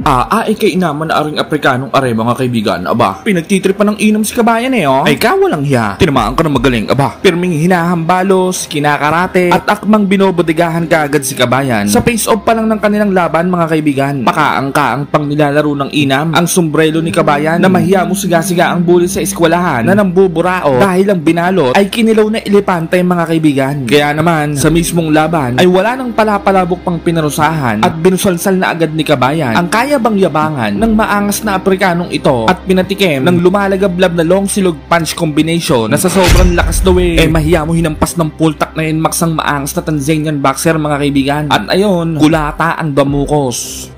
Ay kay inaman na aring Aprikanong are mga kaibigan. Aba, pinagtitripan ng inom si kabayan oh. Ay ka walang hiya. Tinamaan ka na magaling. Aba, pirming hinahambalos, kinakarate, at akmang binobodegahan kaagad si kabayan. Sa face-off pa lang ng kanilang laban mga kaibigan. Pakaang-kaang pang nilalaro ng inam ang sombrero ni kabayan na mahiya mo siga-siga ang bully sa eskwelahan na nambuburao dahil ang binalot ay kinilaw na elepante mga kaibigan. Kaya naman, sa mismong laban ay wala nang palapalabok pang pinarusahan at binusalsal na agad ni kabayan ang kaya bang yabangan ng maangas na Aprikanong ito at pinatikim ng lumalagablab na long silog punch combination na sa sobrang lakas daw mahiya mo hinampas ng pultak na maksang maangas na Tanzanian boxer mga kaibigan. At ayon, gulata ang damukos.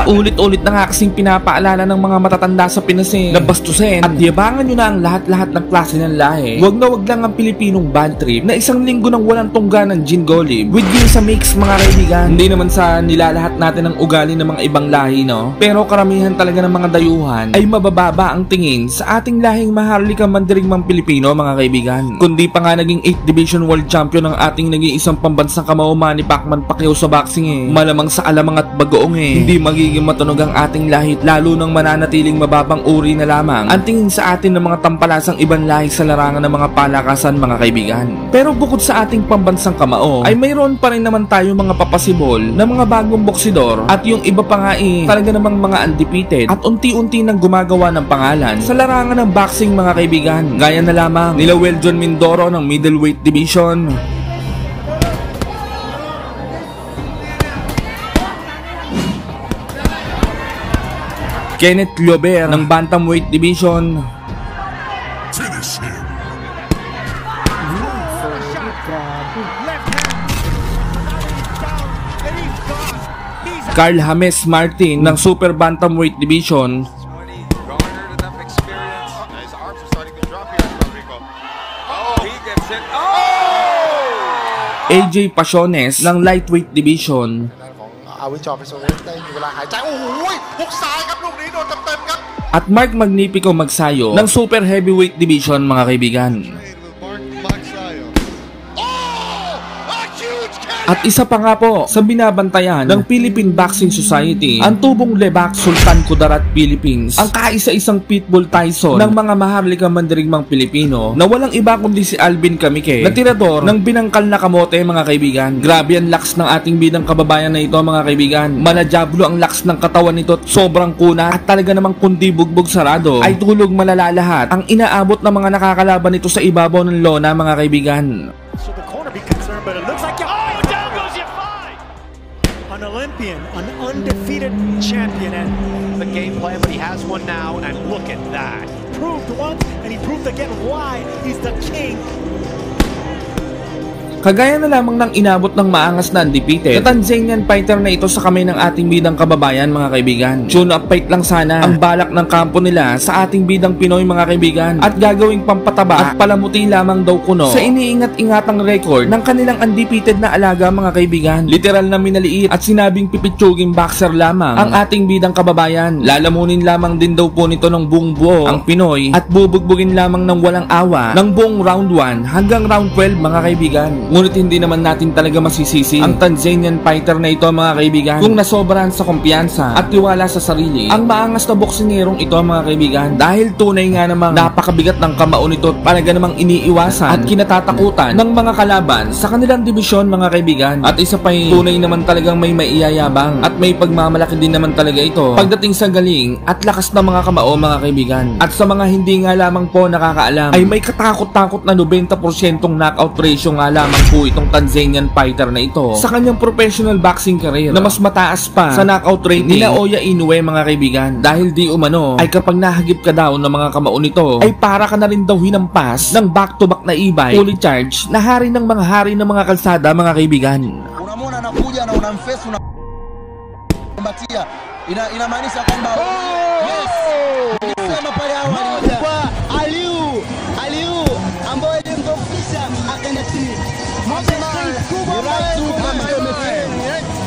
Paulit-ulit na nga kasing pinapaalala ng mga matatanda sa Pinas na bastusin at yabangan nyo na ang lahat-lahat ng klase ng lahi. Wag na wag lang ang Pilipinong bad trip na isang linggo nang walang tungga ng gin golib with gin sa mix mga kaibigan. Hindi naman sa nilalahat natin ang ugali ng mga ibang lahi no, pero karamihan talaga ng mga dayuhan ay mabababa ang tingin sa ating lahing maharlika mandirigmang Pilipino mga kaibigan. Kundi pa nga naging 8th Division World Champion ang ating naging isang pambansang kamao Manny Pacman Pacquiao sa boxing malamang sa alamang at bagoong hindi magiging matunog ang ating lahit lalo nang mananatiling mababang uri na lamang ang tingin sa atin ng mga tampalasang ibang lahi sa larangan ng mga palakasan mga kaibigan. Pero bukod sa ating pambansang kamao ay mayroon pa rin naman tayo mga papasibol na mga bagong boksidor at yung iba pa nga talaga namang mga undefeated at unti-unti nang gumagawa ng pangalan sa larangan ng boxing mga kaibigan. Gaya na lamang nila Weljon Mindoro ng middleweight division, Kenneth Llober ng Bantamweight Division, Carl James Martin ng Super Bantamweight Division, AJ Pasiones ng Lightweight Division, at Mark Magnifico Magsayo ng Super Heavyweight Division mga kaibigan. At isa pa nga po sa binabantayan ng Philippine Boxing Society, ang tubong Lebak Sultan Kudarat Philippines, ang kaisa-isang Pitbull Tyson ng mga maharlikang mandirigmang Pilipino na walang iba kundi si Alvin Camike na tirador ng binangkal na kamote mga kaibigan. Grabe ang lakas ng ating bidang kababayan na ito mga kaibigan. Manajablo ang lakas ng katawan nito at sobrang kuna at talaga namang kundi bugbog sarado ay tulog malala lahat ang inaabot ng mga nakakalaban nito sa ibabaw ng lona mga kaibigan. An Olympian, an undefeated champion, and the game plan, but he has one now, and look at that. He proved once, and he proved again why he's the king. Kagaya na lamang ng inabot ng maangas na undefeated na Tanzanian fighter na ito sa kamay ng ating bidang kababayan mga kaibigan. Tune-up fight lang sana ang balak ng kampo nila sa ating bidang Pinoy mga kaibigan at gagawing pampataba at palamuti lamang daw kuno sa iniingat-ingatang record ng kanilang undefeated na alaga mga kaibigan. Literal na minaliit at sinabing pipitsuging boxer lamang ang ating bidang kababayan. Lalamunin lamang din daw po nito ng buong buo ang Pinoy at bubugbugin lamang ng walang awa ng buong round 1 hanggang round 12 mga kaibigan. Ngunit hindi naman natin talaga masisisi ang Tanzanian fighter na ito mga kaibigan kung nasobrahan sa kumpiyansa at tiwala sa sarili ang maangas na boksingerong ito mga kaibigan, dahil tunay nga namang napakabigat ng kamao nito at talaga namang iniiwasan at kinatatakutan ng mga kalaban sa kanilang dibisyon mga kaibigan. At isa pa tunay naman talagang may maiyayabang at may pagmamalaki din naman talaga ito pagdating sa galing at lakas ng mga kamao mga kaibigan. At sa mga hindi nga lamang po nakakaalam ay may katakot-takot na 90% knockout ratio nga lamang po itong Tanzanian fighter na ito sa kanyang professional boxing career na mas mataas pa sa knockout rating nila Oya Inoue mga kaibigan, dahil di umano ay kapag nahagip ka daw ng mga kamao nito ay para ka na rin daw hinampas ng back-to-back na e-bike fully charged na hari ng mga hari ng mga kalsada mga kaibigan. Unamwona anakuja na unamface unambatia inamaanisha kwamba yes nilisema pale awali kwa Aliu ambaye alimdofisha akaenda chini.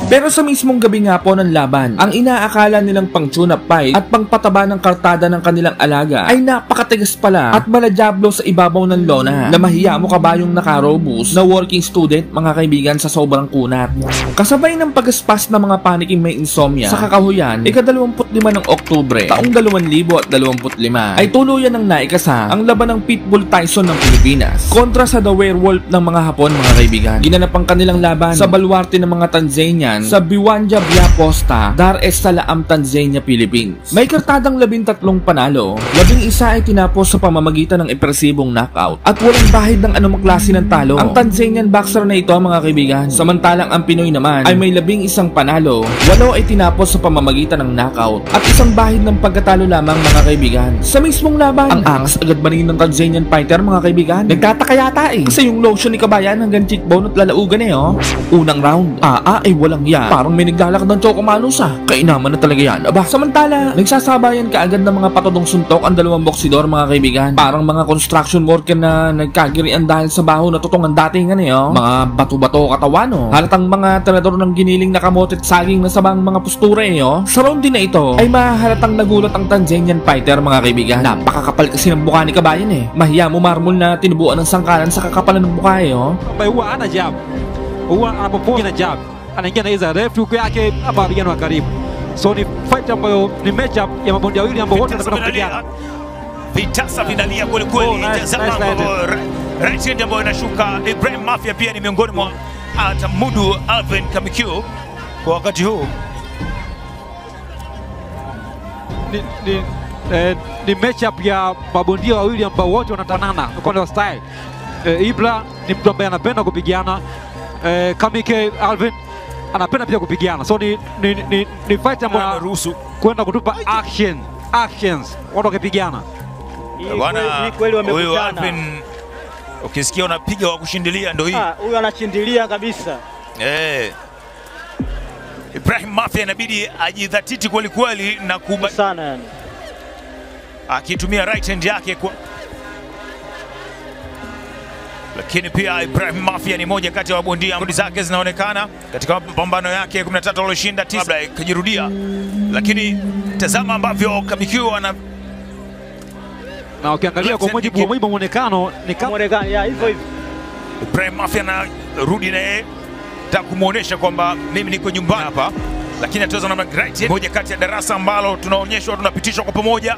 Pero sa mismong gabi nga po ng laban, ang inaakala nilang pang tune-up fight at pangpataba ng kartada ng kanilang alaga ay napakatigas pala at maladyablo sa ibabaw ng lona na mahiya mo kabayong nakarobus na working student mga kaibigan sa sobrang kunat. Kasabay ng pagaspas ng mga paniking may insomnia sa kakahuyan, ika-25 ng Oktubre, taong 2025 ay tuluyan ng naikasa ang laban ng Pitbull Tyson ng Pilipinas kontra sa The Werewolf ng mga Hapon mga kaibigan. Ginanap ang kanilang laban sa baluarte ng mga Tanzanian sa Viwanja Via Posta, Dar es Salaam, Tanzania, Philippines. May kartadang 13 panalo, 11 ay tinapos sa pamamagitan ng impresibong knockout at walang bahid ng anumang klase ng talo ang Tanzanian boxer na ito mga kaibigan. Samantalang ang Pinoy naman ay may 11 panalo, 8 ay tinapos sa pamamagitan ng knockout at isang bahid ng pagkatalo lamang mga kaibigan. Sa mismong laban, ang angas agad ba rin ng Tanzanian fighter mga kaibigan? Nagtataka yata kasi yung lotion ni Kabayan hanggang cheekbone at lalaugan Unang round, ay walang yan. Parang may naglalakad ng chocomanos Kainaman na talaga yan. Aba, samantala, nagsasabayan kaagad ng mga patodong suntok ang dalawang boksidor mga kaibigan. Parang mga construction worker na nagkagirian dahil sa baho na tutungan datingan Mga bato-bato katawan Halatang mga tenador ng giniling na kamote at saging na sabang mga postura Sa round din na ito ay mahalatang nagulat ang Tanzanian fighter mga kaibigan. Napakakapal kasi ng mukha ni Kabayan Mahiya mo marmol na tinubuan ng sangkalan sa kakapalan ng mukha Huwa ana jab, huwa anapoponya na jab, anaingia na hizo refu yake hapa mapigano ya karibu. So ni fight ambayo ni matchup ya mabondia wawili ambao wote wanataka kupigana. Vitasa vinalia kweli kweli. Right hand ambayo inashuka. Ibrahim Mafia pia ni miongoni mwa atamudu Alvin Kamikyo kwa wakati huu. Ni matchup ya mabondia wawili ambao wote wanatanana upande wa style. Ibra ni mtu ambaye anapenda kupigana. Kamike Alvin anapenda pia kupigana. So ni fight ambayo anaruhusu kwenda kutupa actions watu wakipigana. Bwana huyu Alvin ukisikia unapiga wa kushindilia ndio hii. Huyu anashindilia kabisa. Ibrahim Mafia inabidi ajidhatiti kweli kweli na sana yani. Akitumia right hand yake kwa lakini pia Ibrahim Mafia ni moja kati ya wabondia nguvu zake zinaonekana katika mapambano yake 13 aliyoshinda 9 kajirudia. Lakini tazama ambavyo Kamikyo ana na ukiangalia kwa mujibu wa muonekano ni kama muonekano hivyo hivyo. Ibrahim Mafia anarudi na yeye kumuonesha kwamba mimi niko nyumbani hapa, lakini ataweza na right. Moja kati ya darasa ambalo tunaonyeshwa tunapitishwa kwa pamoja.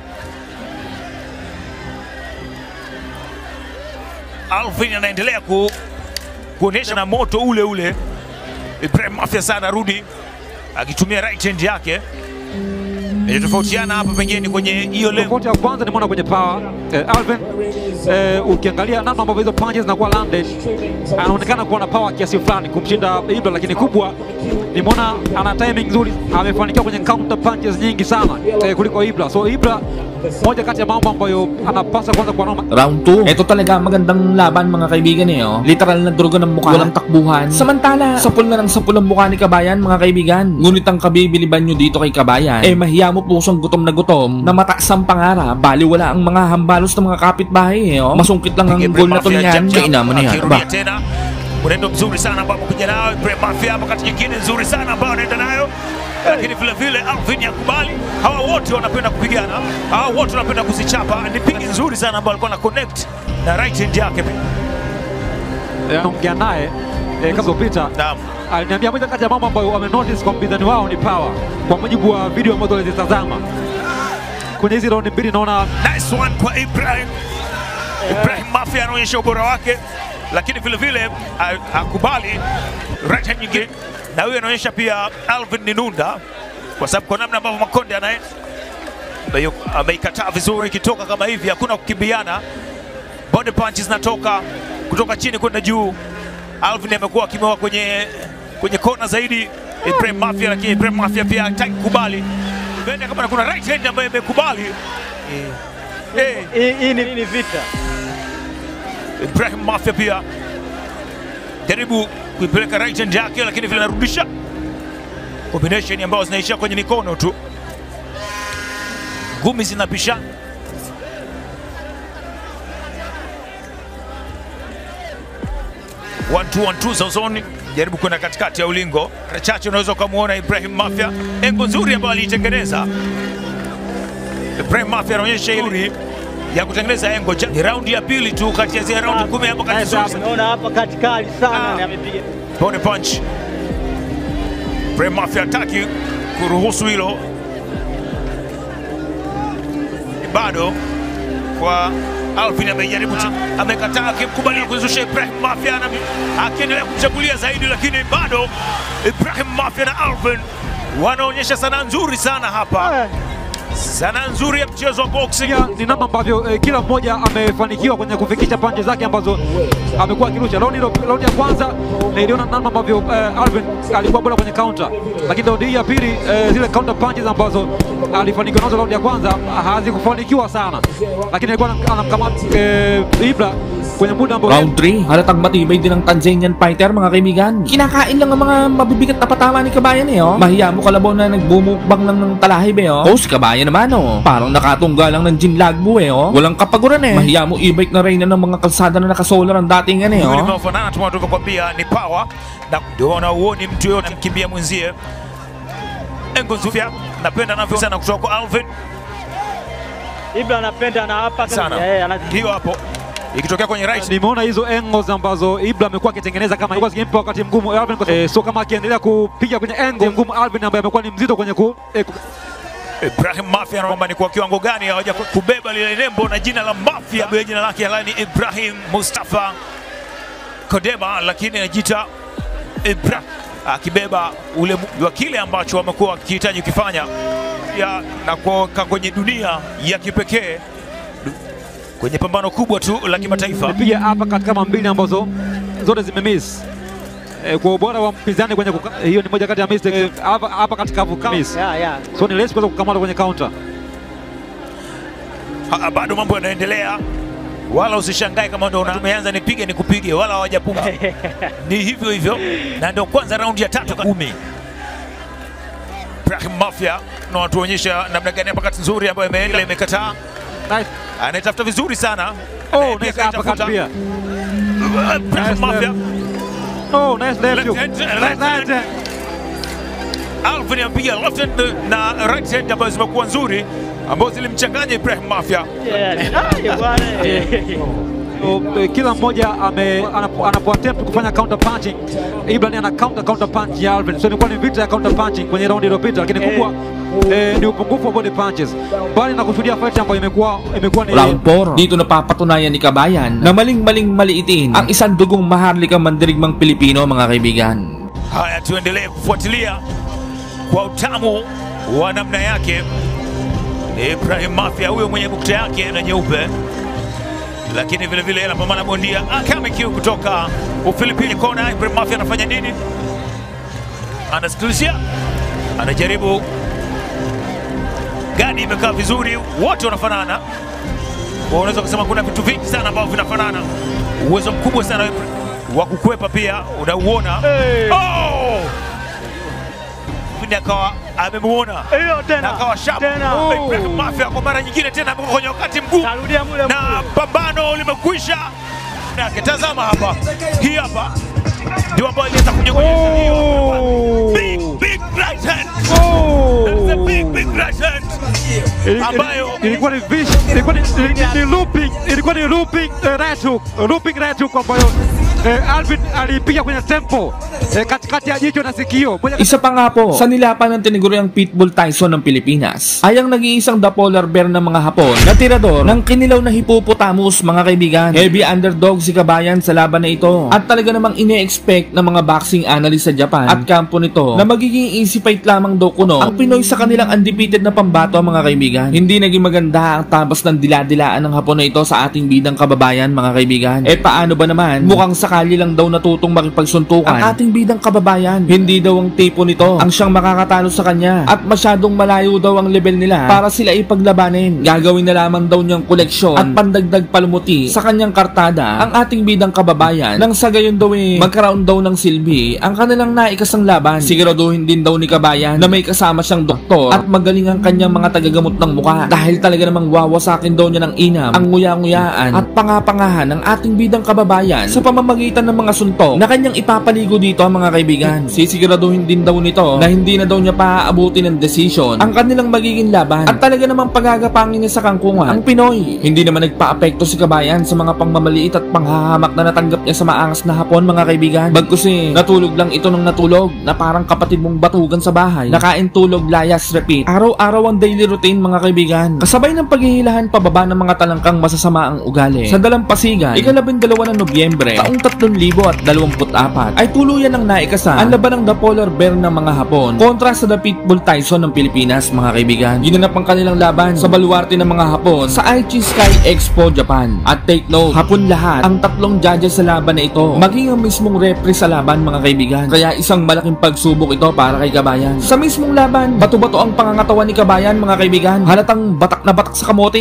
Alvin anaendelea kuonesha na moto ule ule. Ibrahim Mafia sana rudi akitumia right hand yake. Ni tofautiana hapa pengine kwenye hiyo level. Tofauti ya kwanza nimeona kwenye power. Alvin ukiangalia namna ambavyo hizo punches zinakuwa landed, anaonekana kuwa na power kiasi fulani kumshinda Ibra, lakini kubwa nimeona ana timing nzuri, amefanikiwa kwenye counter punches nyingi sana kuliko Ibra. So Ibra moja kati ya mambo ambayo anapasa kwanza kwa noma. Round 2. Ito talaga magandang laban mga kaibigan Literal na durugan ng mukha, walang takbuhan. Samantala, sapul na ng sapul ang mukha ni Kabayan mga kaibigan. Ngunit ang kabibiliban nyo dito kay Kabayan, mahiya mo pusong gutom na mataas ang pangarap. Bali wala ang mga hambalos ng mga kapitbahay Masungkit lang ang goal na to niyan. Kainaman na yan. Ba? Mwenendo mzuri sana ambao kuja nao Ibrahim Mafia, wakati nyingine nzuri sana ambao anaenda nayo. Lakini vile vile Alvin yakubali, hawa wote wanapenda kupigana, hawa wote wanapenda kuzichapa. Ni pingi nzuri sana ambao alikuwa na connect na right hand yake. Anaongea naye kabla upita. Naam. Aliniambia moja kati ya mambo ambayo wamenotice kwa mpinzani wao ni power. Kwa mujibu wa video ambazo walizitazama kwenye hizi round mbili, naona nice one kwa Ibrahim. Ibrahim Mafia anaonyesha ubora wake, lakini vile vile hakubali right hand nyingine. Na huyo anaonyesha pia Alvin ni nunda, kwa sababu kwa namna ambavyo Makonde ameikataa vizuri. Ikitoka kama hivi hakuna kukimbiana, body punches zinatoka kutoka chini kwenda juu. Alvin amekuwa akimewa kwenye kona zaidi Ibrahim Mafia, lakini Ibrahim Mafia pia hataki kubali. Mbele kama kuna right hand ambayo imekubali. Hii ni vita. Ibrahim Mafia pia jaribu kuipeleka right hand yake, lakini vile anarudisha combination ambazo zinaishia kwenye mikono tu. Ngumi zinapishana. 1-2 za usoni, jaribu kwenda katikati ya ulingo. Chache unaweza ukamwona Ibrahim Mafia, engo nzuri ambayo aliitengeneza. Ibrahim Mafia anaonyesha hili ya kutengeneza engo. Ni raundi ya pili tu kati ya zile raundi 10 hapo katikati. Unaona hapa katikali sana na amepiga body punch. Ibrahim Mafia hataki kuruhusu hilo. Bado kwa Alvin amejaribu, amekataa, akimkubalia kuzusha Ibrahim Mafia, akiendelea kumshambulia zaidi, lakini bado Ibrahim Mafia na Alvin wanaonyesha sanaa nzuri sana hapa. Sanaa nzuri ya mchezo wa boxing. Ni namna ambavyo kila mmoja amefanikiwa kwenye kufikisha pande zake ambazo amekuwa akirusha. Raundi ya kwanza niliona namna ambavyo Alvin alikuwa bora kwenye counter, lakini raundi hii ya pili zile counter punches ambazo alifanikiwa nazo raundi ya kwanza hazikufanikiwa sana, lakini alikuwa anamkamata Ibra kwenye muda ambao round 3, halatang matibay din ang Tanzanian fighter mga kaibigan. Kinakain lang ang mga mabibigat na patama ni Kabayan oh. Mahiya mo kalabaw na nagbumukbang lang ng talahib oh. Si Kabayan naman oh. Parang nakatungga lang ng Jinlagbo oh. Walang kapaguran Mahiya mo e-bike na rin ng mga kalsada na nakasolar ang dating oh. Yule mfanana tumekwambia ni power na ndio uoni mtu yote mkimbia mwenzie. Engo nzuri napenda anavyo sana kutoka kwa Alvin. Ibra anapenda na hapa sana. Hiyo hapo ikitokea kwenye right. Nimeona hizo angles ambazo Ibra amekuwa akitengeneza kama ilikuwa zikimpa wakati mgumu Alvin, so kama akiendelea kupiga kwenye angle ngumu Alvin ambaye amekuwa ni mzito kwenye Ibrahim Mafia anaomba ni kwa kiwango gani hawaja kubeba lile nembo na jina la Mafia. Jina lake halali Ibrahim Mustafa Kodema, lakini anajiita Ibrahim, akibeba ule wa kile ambacho wamekuwa wakihitaji kufanya na kuweka kwenye dunia ya kipekee kwenye pambano kubwa tu la kimataifa. Pia hapa katika mambili ambazo zote zimemiss kwa ubora wa mpinzani kwenye hiyo ni moja kati ya mistake hapa katika miss. So ni less kuweza kukamata kwenye counter. Bado mambo yanaendelea, wala usishangae kama ndio tumeanza nipige nikupige, wala hawajapunga. Ni hivyo hivyo, na ndio kwanza raundi ya 3 10. Ibrahim Mafia na watuonyesha namna gani hapa kati nzuri ambayo imeenda imekataa. Nice. Anaitafuta vizuri sana. Nice hapa kati pia. Ibrahim Mafia. Nice left hook. Alvin ampiga left hand na right hand ambazo zimekuwa nzuri, ambazo zilimchanganya Ibrahim Mafia. Kila mmoja anapoattempt kufanya counter punching, Ibra ana counter punch ya Alvin. So ilikuwa ni vita ya counter punching kwenye round iliyopita, lakini kubwa ni upungufu wa body punches. Bali na kushuhudia fight ambayo imekuwa ni round 4. Dito napapatunayan ni Kabayan na maling-maling maliitin ang isang dugong maharlikang mandirigmang Pilipino mga kaibigan. Haya, tuendelee kufuatilia kwa utamu wa namna yake Ibrahim Mafia, huyo mwenye bukta yake na nyeupe, lakini vile vile anapambana bondia Akame kutoka Ufilipini. Kona Ibrahim Mafia anafanya nini? Anasikilizia, anajaribu. Gadi imekaa vizuri, wote wanafanana. Unaweza kusema kuna vitu vingi sana ambavyo vinafanana. Uwezo mkubwa sana wa kukwepa pia unauona. Oh! Akawa amemuona na akawa sharp. Ibrahim Mafia kwa mara nyingine tena amekuwa kwenye wakati mgumu na pambano limekwisha. Tazama hapa, hii hapa ndio ambayo iliweza kunyongonyesha hiyo big right hand. That's a big right hand ambayo ilikuwa ni looping right hook ambayo Alvin alipiga kwenye tempo katikati ya jicho na sikio. Isa pa nga po sa nilapan ng tiniguriang Pitbull Tyson ng Pilipinas ay ang nag-iisang the polar bear ng mga Hapon na tirador ng kinilaw na hippopotamus mga kaibigan. Heavy underdog si Kabayan sa laban na ito at talaga namang ine-expect ng mga boxing analyst sa Japan at kampo nito na magiging easy fight lamang daw kuno ang Pinoy sa kanilang undefeated na pambato mga kaibigan. Hindi naging maganda ang tabas ng diladilaan ng Hapon na ito sa ating bidang Kababayan mga kaibigan. Paano ba naman? Mukhang sakali lang daw natutong makipagsuntukan ang ating bidang Kababayan. Hindi daw ang tipo nito ang siyang makakatalo sa kanya at masyadong malayo daw ang level nila para sila ipaglabanin. Gagawin na lamang daw niyang koleksyon at pandagdag palumuti sa kanyang kartada ang ating bidang Kababayan nang sa gayon daw magkaroon daw ng silbi ang kanilang naikasang laban. Siguraduhin din daw ni Kabayan na may kasama siyang doktor at magaling ang kanyang mga tagagamot ng muka dahil talaga namang wawasakin daw niya ng inam ang nguya-nguyaan at pangapangahan ng ating bidang Kababayan sa pamamagitan pamamagitan ng mga suntok na kanyang ipapaligo dito mga kaibigan. Sisiguraduhin din daw nito na hindi na daw niya paaabuti ng decision ang kanilang magiging laban at talaga namang pagagapangin niya sa kangkungan ang Pinoy. Hindi naman nagpa-apekto si Kabayan sa mga pangmamaliit at panghahamak na natanggap niya sa maangas na hapon mga kaibigan. Bagkus natulog lang ito ng natulog na parang kapatid mong batugan sa bahay. Nakain, tulog, layas, repeat. Araw-araw ang daily routine mga kaibigan. Kasabay ng paghihilahan pababa ng mga talangkang masasama ang ugali. Sa dalampasigan, ika-12 ng Nobyembre, taong 3024 ay tuluyan ng naikasa ang laban ng The Polar Bear ng mga Hapon kontra sa The Pitbull Tyson ng Pilipinas mga kaibigan. Ginanap ang kanilang laban sa baluarte ng mga Hapon sa Aichi Sky Expo, Japan. At take note, Hapon lahat ang 3 judges sa laban na ito, maging ang mismong referee sa laban mga kaibigan. Kaya isang malaking pagsubok ito para kay Kabayan. Sa mismong laban, bato-bato ang pangangatawan ni Kabayan mga kaibigan. Halatang batak na batak sa kamote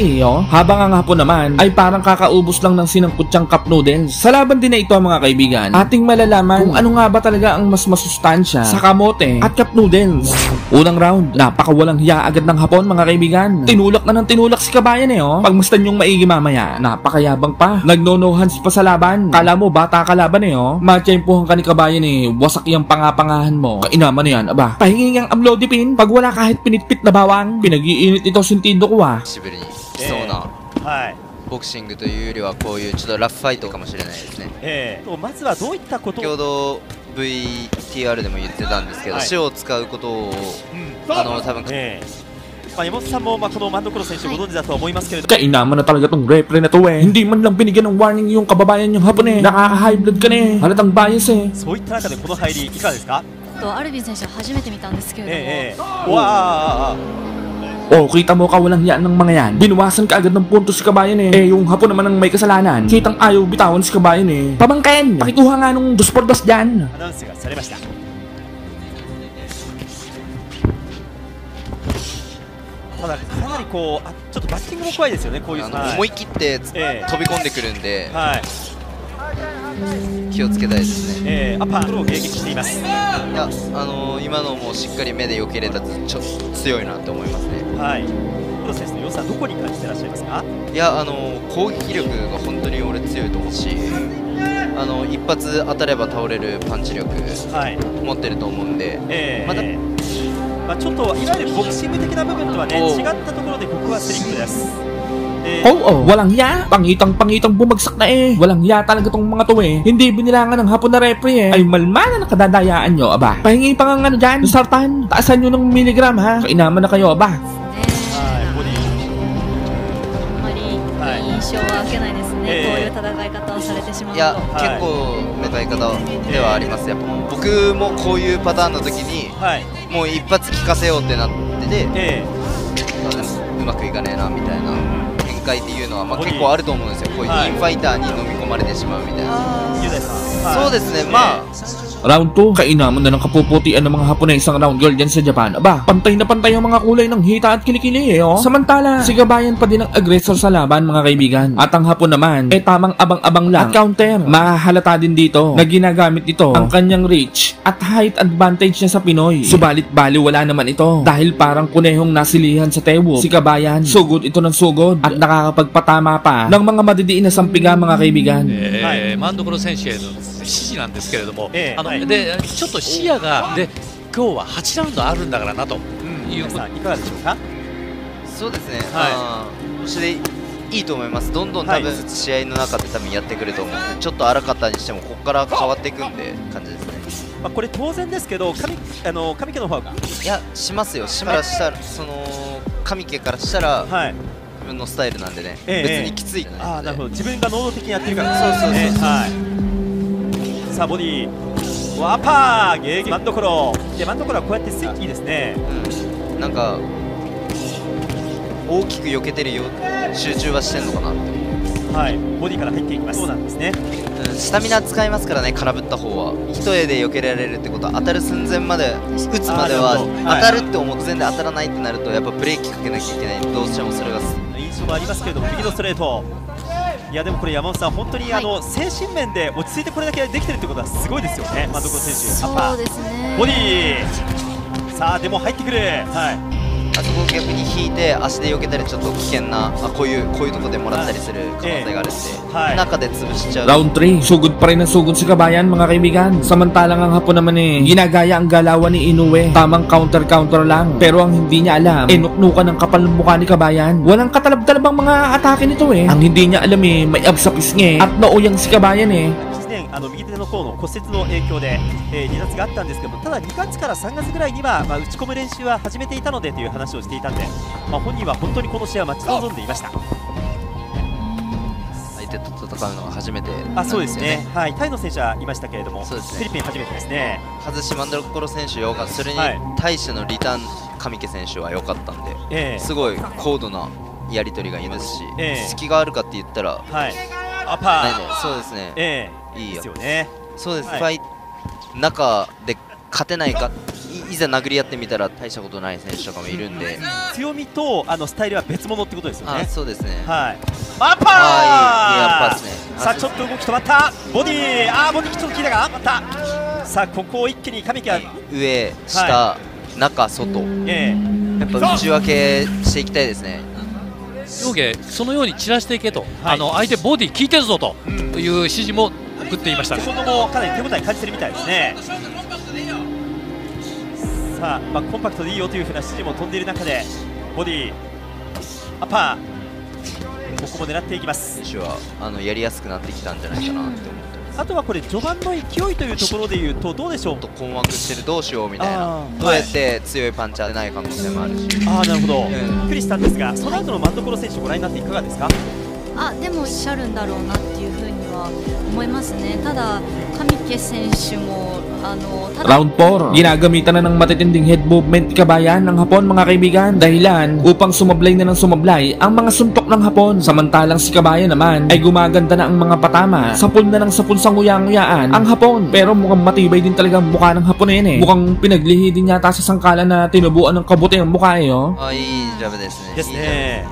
habang ang Hapon naman ay parang kakaubos lang ng sinangkutsang cup noodles. Sa laban din na ito mga kaibigan, ating malalaman kung ano nga ba talaga ang mas masustansya sa kamote at cup noodles. Unang round, napakawalang hiya agad ng Hapon mga kaibigan. Tinulak na ng tinulak si Kabayan Pagmastan yung maigi mamaya, napakayabang pa. Nagno-no hands pa sa laban. Kala mo bata ka laban Matsyempohan ka ni Kabayan wasak yung pangapangahan mo. Kainaman na yan, aba. Pahingi ang amlodipin pag wala kahit pinitpit na bawang. Pinag-iinit ito sintindo ko久しぶりに来そうなボクシングというよりはこういうちょっとラフファイトかもしれないですね。まずはどういったこと先ほど VTR でも言ってたんですけど、塩を使うことを多分山本さんもこのマンドクロ選手ご存知だと思いますけれども、 Kainaman na talaga tong referee na to Hindi man lang binigyan ng warning yung kababayan yung Hapon Nakaka-high blood ka Halatang biasそういった中でこの入りいかがですか？アルビン選手は初めて見たんですけれども、kita mo kawalang hiyaan ng mga yan. Binuwasan ka agad ng puntos si Kabayan yung Hapon naman ang may kasalanan. Kitang ayaw bitawan si Kabayan Pamangkin, pakikuha nga nung 2x2 dyan. アナウンスがされました。ただかなりこうちょっとバッティングも怖いですよね。こういう思い切って飛び込んでくるんで、気をつけたいですね。アッパーを迎撃しています。いや今のもしっかり目で避けれたちょっと強いなって思いますね。プロ選手の良さどこに感じてらっしゃいますか？いや攻撃力が本当に俺強いと思うし、一発当たれば倒れるパンチ力持ってると思うんで、またちょっといわゆるボクシング的な部分とは違ったところでここはスリップです。walang hiya. Pangitang bumagsak na Walang hiya talaga tong mga to Hindi binilangan ng Hapon na referee Ay malmana na kadadayaan nyo, aba. Pahingi pa nga dyan, sartan. Taasan nyo ng miligram, ha. Kainaman na kayo, aba. 印象は受けないですね、こういう戦い方をされてしまうと。いや結構な戦い方ではあります。やっぱ僕もこういうパターンの時に、もう一発効かせようってなってて、うまくいかねえなみたいな展開っていうのは結構あると思うんですよ。こういうインファイターに飲み込まれてしまうみたいな。そうですね。Round 2, kainaman na ng kapuputian ng mga Hapon isang round girl dyan sa Japan. Aba, pantay na pantay ang mga kulay ng hita at kilikili Samantala, si Kabayan pa din ang aggressor sa laban mga kaibigan. At ang Hapon naman, tamang abang-abang lang. At counter, mahahalata din dito na ginagamit ito ang kanyang reach at height advantage niya sa Pinoy. Subalit baliwala naman ito dahil parang kunehong nasilihan sa tewo. Si Kabayan, sugod ito ng sugod at nakakapagpatama pa ng mga madidiin na sampiga mga kaibigan. マンドクロ選手への指示なんですけれども、でちょっと視野がで今日は8ラウンドあるんだからなということ。いかがでしょうか？そうですね。それでいいと思います。どんどん多分試合の中で多分やってくると思う。ちょっと荒かったにしてもここから変わっていくんで感じですね。これ当然ですけど、上家の方がいやしますよ。したらその上家からしたら。自分のスタイルなんでね、別にきつい。なるほど。自分が能動的にやってるから。そうさあボディワーパー迎撃マンドコロでマンドコロはこうやってスイッキーですね。なんか大きく避けてるよ、集中はしてんのかなって。ボディから入っていきます。そうなんですね。スタミナ使いますからね、空振った方は一重で避けられるってことは当たる寸前まで打つまでは当たるって思う前で当たらないってなるとやっぱブレーキかけなきゃいけない。どうしてもそれが印象もありますけれども、右のストレート。いやでもこれ山本さん本当に精神面で落ち着いてこれだけできてるってことはすごいですよね。マンドコロ選手。そうですね。ボディさあでも入ってくる。あそこを逆に引いて足で避けたりちょっと危険なこういうとこでもらったりする可能性があるんで、中で潰しちゃう。 Round 3, sugod pa rin ang sugod si Kabayan mga kaibigan. Samantalang ang Hapon naman ginagaya ang galawan ni Inoue. Tamang counter lang. Pero ang hindi niya alam, nuknukan ng kapal ng mukha ni Kabayan. Walang katalab-talabang mga atake nito Ang hindi niya alam may ab sa pisngi at nauyang si Kabayan 右手の甲の骨折の影響で、離脱があったんですけども、ただ2月から3月ぐらいには、打ち込む練習は始めていたのでという話をしていたので、本人は本当にこの試合を待ち望んでいました。相手と戦うのは初めて、そうですね、はい、タイの選手はいましたけれども、フィリピン初めてですね。外しマンドコロ選手良かった、それに対してのリターン上家選手は良かったんで、すごい高度なやり取りがいいですし、隙があるかって言ったら、アパー、そうですね、いいですよね。そうです、中で勝てないか、いざ殴り合ってみたら大したことない選手とかもいるんで、強みとスタイルは別物ってことですよね。そうですね。アッパー、いいアッパーですね。さあちょっと動き止まった、ボディボディちょっと効いたがあった。さあここを一気に上家上下中外、やっぱ内分けしていきたいですね。上下そのように散らしていけと、相手ボディ効いてるぞという指示も送っていました。今度もかなり手応え感じてるみたいですね。さあ、コンパクトでいいよというふうな指示も飛んでいる中で、ボディアッパー、ここも狙っていきます。選手はやりやすくなってきたんじゃないかなって思ってます。あとはこれ序盤の勢いというところでいうとどうでしょう。困惑してる、どうしようみたいな、どうやって強いパンチ当てない可能性もあるし。なるほど、びっくりしたんですが、その後のマンドコロ選手ご覧になっていかがですか。でもおっしゃるんだろうなっていうふうには思いますね。ただ上家選手もRound 4, ginagamitan na ng matitinding head movement ni Kabayan ng Hapon mga kaibigan, dahilan upang sumablay na ng sumablay ang mga suntok ng Hapon. Samantalang si Kabayan naman ay gumaganda na ang mga patama, sapul na ng sapul sa nguyang-nguyaan ang Hapon. Pero mukhang matibay din talaga ang mukha ng Hapon Mukhang pinaglihi din yata sa sangkalan na tinubuan ng kabuti ang mukha いいジャブですね。ですね。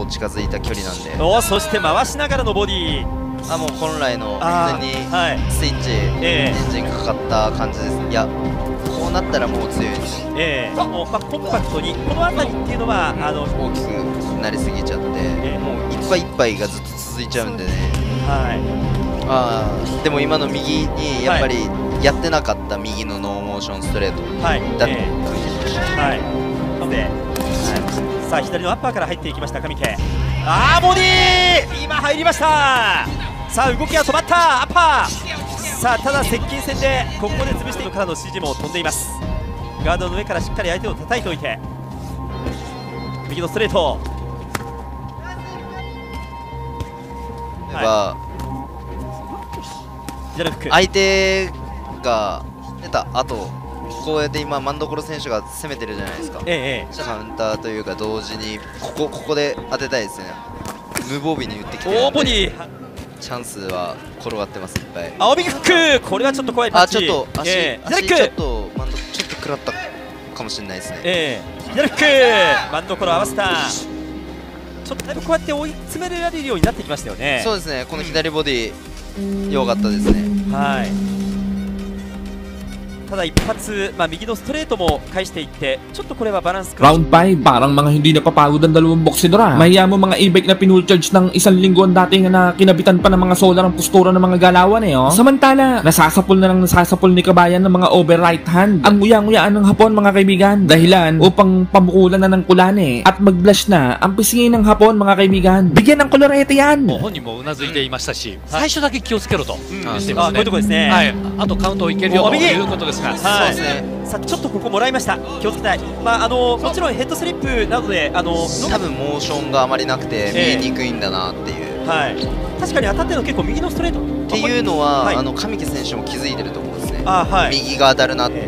近づいた距離なんで。そして回しながらのボディ。もう本来の普通にスイッチ、エンジンかかった感じです。いや、こうなったらもう強いです。もうコンパクトにこの辺りっていうのは大きくなりすぎちゃって、もういっぱいいっぱいがずっと続いちゃうんでね。でも今の右にやっぱりやってなかった右のノーモーションストレートだった感じでした。さあ左のアッパーから入っていきました上家。ボディ今入りました。さあ動きが止まった、アッパー。さあただ接近戦でここで潰しているからの指示も飛んでいます。ガードの上からしっかり相手を叩いておいて、右のストレート。相手が出た後、こうやって今マンドコロ選手が攻めてるじゃないですか。カウンターというか同時にここで当てたいですね。無防備に打ってきてるんでチャンスは転がってます、いっぱい。青ビック、これはちょっと怖いパンチ。ちょっと足ちょっと食らったかもしれないですね。左フック、マンドコロ合わせた。ちょっとだいぶこうやって追い詰められるようになってきましたよね。そうですね、この左ボディ良かったですね。ただ一発、右のストレートも返していって、ちょっとこれはバランス。 Round 5, parang mga hindi napapagod ang dalawang boksidora. Mahiya mo mga e-bike na pinull charge ng isang linggo ang dating na kinabitan pa ng mga solar ang postura ng mga galawan Samantala, nasasapul na lang nasasapul ni Kabayan ng mga over right hand ang nguyang-nguyaan ng Hapon mga kaibigan, dahilan upang pamukulan na ng kulane at mag-blush na ang pisngi ng Hapon mga kaibigan. Bigyan ng kolorete yan. 本人もうなずいていましたし、最初だけ気をつけろと言っていますね。こういうとこですね。あとカウントをいけるよということです。さあちょっとここもらいました。気をつけたい。もちろんヘッドスリップなどで多分モーションがあまりなくて見えにくいんだなっていう。確かに当たってるの結構右のストレートっていうのは上家選手も気づいてると思うんですね。右が当たるなって。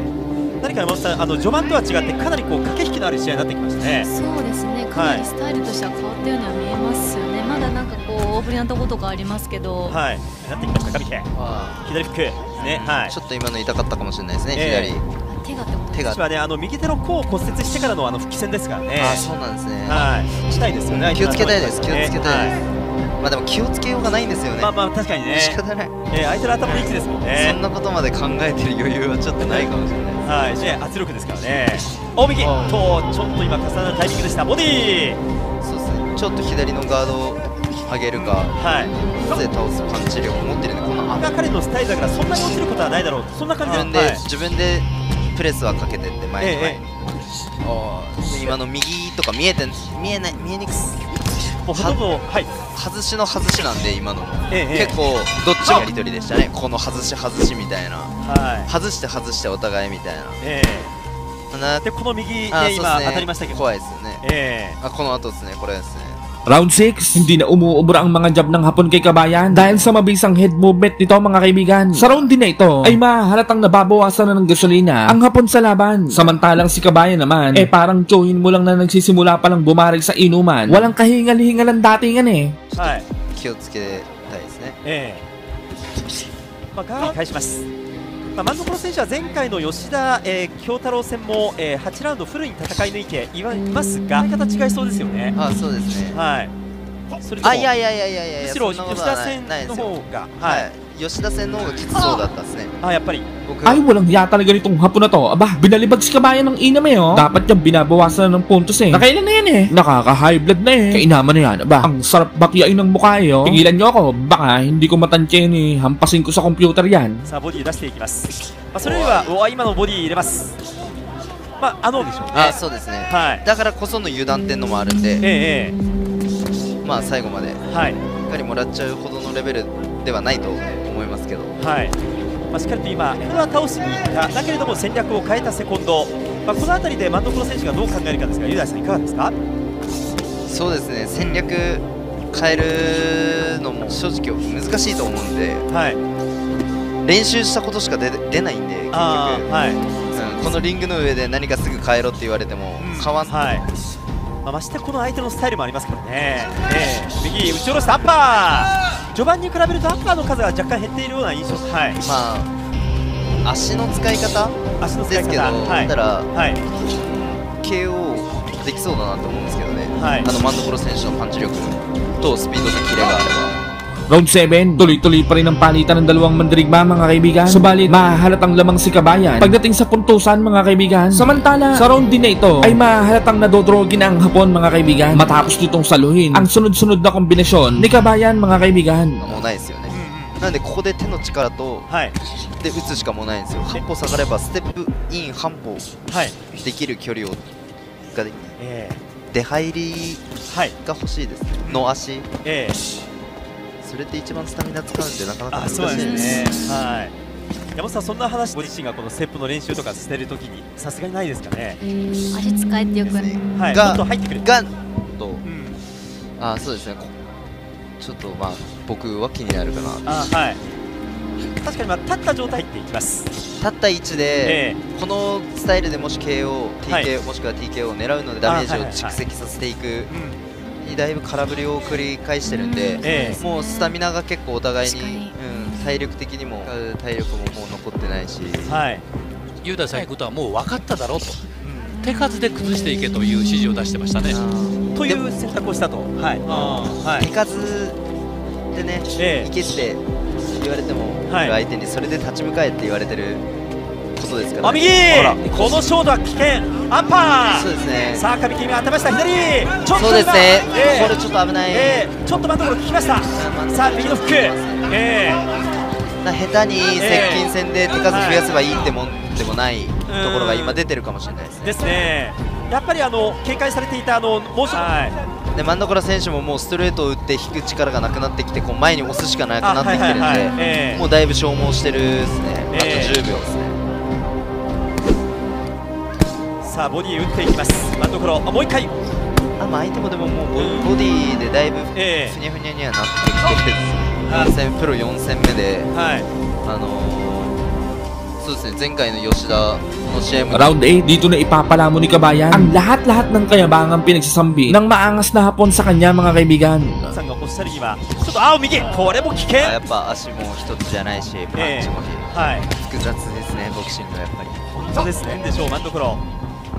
何か山本さん、序盤とは違ってかなり駆け引きのある試合になってきましたね。そうですね、かなりスタイルとしては変わったようには見えますよね。まだなんか大振りなところとかありますけど、なってきました上家。左フックね。ちょっと今の痛かったかもしれないですね。左手がってことですか。手が右手の甲を骨折してからの復帰戦ですからね。そうなんですね。したいですよね。気をつけたいです。気をつけたいです。でも気をつけようがないんですよね。確かにね。仕方ない。相手の頭の位置ですもんね。そんなことまで考えてる余裕はちょっとないかもしれない。圧力ですからね。大右とちょっと今重なるタイミングでした。ボディそうですね、ちょっと左のガードを上げるか、で倒すパンチ力を持ってるんで、この彼のスタイルだからそんなに落ちることはないだろう、そんな感じで自分でプレスはかけてって前に前に、今の右とか見えにくす、ほとんど外しの外しなんで、今のも結構どっちもやり取りでしたね。この外しみたいな、外してお互いみたいな。でこの右今当たりましたけど怖いですよね。この後ですね、これですね。Round 6, hindi na umuubra ang mga jab ng Hapon kay Kabayan dahil sa mabisang head movement nito mga kaibigan. Sa round din na ito ay mahalatang nababawasan na ng gasolina ang Hapon sa laban. Samantalang si Kabayan naman parang tsuhin mo lang na nagsisimula pa lang bumaril sa inuman. Walang kahingal-hingalan datingan eh. 気をつけたいですね。ガード返します。マンドコロ選手は前回の吉田京太郎戦も8ラウンドフルに戦い抜いていますが、やり方違いそうですよね。そうですね。それともいやむしろ吉田戦の方が吉田戦の方がきつそうだったですね。やっぱり Ay, walang hiya talaga nitong Hapon na to. Aba, binalibag si Kabayan ng inam eh, oh. Dapat niyang binabawasan ng puntos eh. Nakailan na yan eh. Nakaka-high blood na eh. Kainaman na yan. Aba, ang sarap bakyain ng mukha eh, oh. Pigilan niyo ako. Baka hindi ko matansya yun eh. Hampasin ko sa computer yan. さあボディ出していきます。それよりは今のボディ入れます。でしょうね。そうですね。だからこその油断っていうのもあるんで、最後までしっかりもらっちゃうほどのレベルではないと思いますけど、しっかりと今これは倒しにいっただけれども戦略を変えたセコンド、この辺りでマンドコロ選手がどう考えるかですが、雄大さんいかがですか？そうですね、戦略変えるのも正直難しいと思うんで、練習したことしか出ないんで、結局このリングの上で何かすぐ変えろって言われても変わんない。ましてこの相手のスタイルもありますからね。右打ち下ろしたアッパー、序盤に比べるとアッパーの数が若干減っているような印象。足の使い方ですけど、だったら KO できそうだなと思うんですけどね。マンドコロ選手のパンチ力とスピードでキレがあれば。Round 7, tuloy-tuloy pa rin ang palitan ng dalawang mandirigma mga kaibigan. Subalit, mahahalatang lamang si Kabayan pagdating sa puntusan mga kaibigan. Samantala, sa round din na ito ay mahahalatang nadodrogin ang Hapon mga kaibigan. Matapos nitong saluhin ang sunod-sunod na kombinasyon ni Kabayan mga kaibigan. もうないですよね。なんでここで手の力とで打つしかもうないんですよ。半歩下がればステップイン半歩できる距離ができる。出入りが欲しいですね。の足。それって一番スタミナ使うんでなかなか難しいですね。山本さん、そんな話ご自身がこのステップの練習とかしてるときにさすがにないですかね。足使えてよくない。もっと入ってくる。そうですね。ちょっと僕は気になるかな。確かに立った状態入っていきます。立った位置でこのスタイルでもし KO、TK もしくは TK を狙うのでダメージを蓄積させていく。だいぶ空振りを繰り返してるんで、もうスタミナが結構お互いに、体力的にも体力ももう残ってないし、雄大さんのことはもう分かっただろうと、手数で崩していけという指示を出してましたね。という選択をしたと。手数でね、いけって言われても、相手にそれで立ち向かえって言われてることですからね。右、このショートは危険。アッパー。そうですね。さあ上木が頭下左。ちょっとそうですね。これちょっと危ない。ちょっとマンドコロ効きました。さあ右のフック。下手に接近戦で手数増やせばいいってもんでもないところが今出てるかもしれないですね。ですね。やっぱり警戒されていたモーション。でマンドコロ選手ももうストレートを打って引く力がなくなってきて、こう前に押すしかなくなってきてるんで、もうだいぶ消耗してるですね。あと10秒ですね。さあボディ打っていきますマンドコロ。もう一回。相手もでももうボディでだいぶふにゃふにゃにはなってきてて、プロ4戦目で、そうですね、前回の吉田の試合も Round 8, dito na ipapalamo ni Kabayan ang lahat-lahat ng kayabangang pinagsasambi ng maangas na Hapon sa kanya mga kaibigan. さんがおっしゃるにはちょっと右、これも危険。やっぱ足も一つじゃないし、パンチも複雑ですね、ボクシングはやっぱり。本当ですね。でしょうマンドコロ。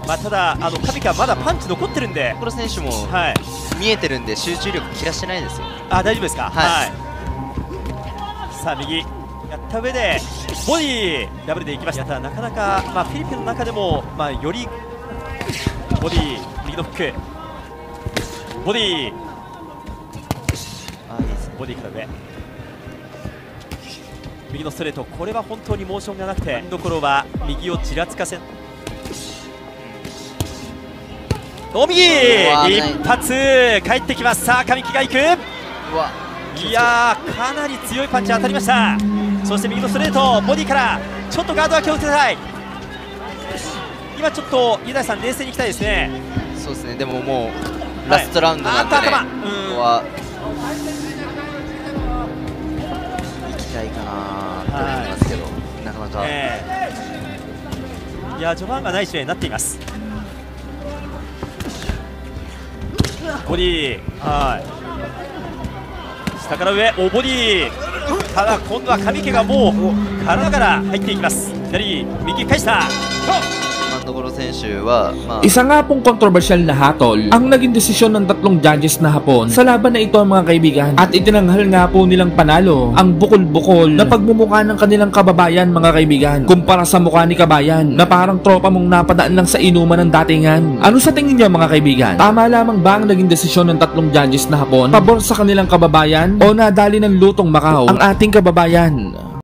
ただ上木はまだパンチ残ってるんで、コロ選手も見えてるんで集中力切らしてないですよ。大丈夫ですか。さあ右やった上でボディダブルでいきました。ただなかなかフィリピンの中でもよりボディ、右のフック、ボディ、ボディから上、右のストレート、これは本当にモーションがなくて、どころは右をちらつかせ、お右、一発返ってきます。さあ神木がいく、いやーかなり強いパンチ当たりました。そして右のストレート、ボディからちょっとガードは気をつけたい。今ちょっと井田さん冷静にいきたいですね。そうですね、でももうラストラウンドなんでね、ここは行きたいかなと思いますけど、なかなか、いや序盤がない試合になっています。ボディ、下から上、ボディ、ただ今度は上池がもう体から入っていきます。左右返した。Isa nga pong kontrobersyal na hatol ang naging desisyon ng tatlong judges na Hapon sa laban na ito mga kaibigan, at itinanghal nga po nilang panalo ang bukol-bukol na pagmumukha ng kanilang kababayan mga kaibigan, kumpara sa mukha ni Kabayan na parang tropa mong napadaan lang sa inuman ng datingan. Ano sa tingin niyo mga kaibigan? Tama lamang ba ang naging desisyon ng tatlong judges na Hapon pabor sa kanilang kababayan, o nadali ng lutong Macau ang ating kababayan?